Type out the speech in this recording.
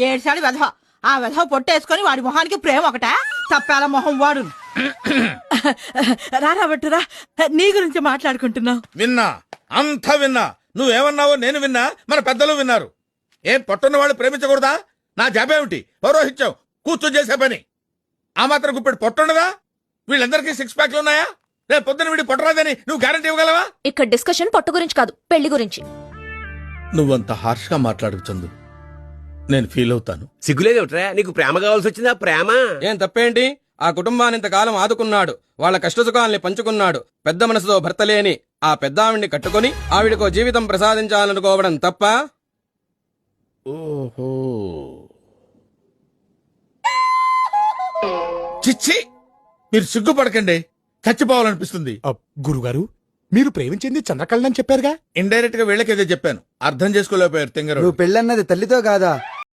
ఏడ్చాడు వెధవ. ఆ వెధవ పొట్టేసుకొని వాడి మొహానికి ప్రేమ ఒకటా? తప్పాల మొహం వాడు. రారా బట్టురా, నీ గురించి మాట్లాడుకుంటున్నావు. విన్నా, అంతా విన్నా. నువ్వేమన్నావో నేను విన్నా, మన పెద్దలు విన్నారు. ఏం పొట్టున్న వాళ్ళు ప్రేమించకూడదా? నా జాబేమిటి? పౌరోహిత్యం, కూర్చొని చేసే పని. ఆ మాత్రం గుప్పెడు పొట్టుండదా? వీళ్ళందరికీ 6 ప్యాక్లు ఉన్నాయా? రేపు పొద్దున వీడి పొట్టరాదని నువ్వు గ్యారంటీ ఇవ్వగలవా? ఇక్కడ డిస్కషన్ పొట్టు గురించి కాదు, పెళ్లి గురించి. నువ్వంత హార్ష్ గా మాట్లాడుకు చందు, నేను ఫీల్ అవుతాను. సిగ్గులేదేమిట్రా? నీకు ప్రేమ కావాల్సి వచ్చిందా? ప్రేమ ఏం తప్పేంటి? ఆ కుటుంబాన్ని ఇంతకాలం ఆదుకున్నాడు, వాళ్ళ కష్టసుఖాల్ని పంచుకున్నాడు. పెద్ద మనసుతో భర్త లేని ఆ పెద్ద ఆవిడ్ని కట్టుకుని ఆవిడకో జీవితం ప్రసాదించాలనుకోవడం తప్ప? ఓహో, చిచ్చి, మీరు సిగ్గుపడకండి, చచ్చిపోవాలనిపిస్తుంది. గురుగారు, మీరు ప్రేమించింది చంద్రకళని చెప్పారుగా. ఇండైరెక్ట్ గా వీళ్ళకేదో చెప్పాను, అర్థం చేసుకోలేకపోయారు తింగరు. నువ్వు పెళ్ళన్నది తల్లితో కాదా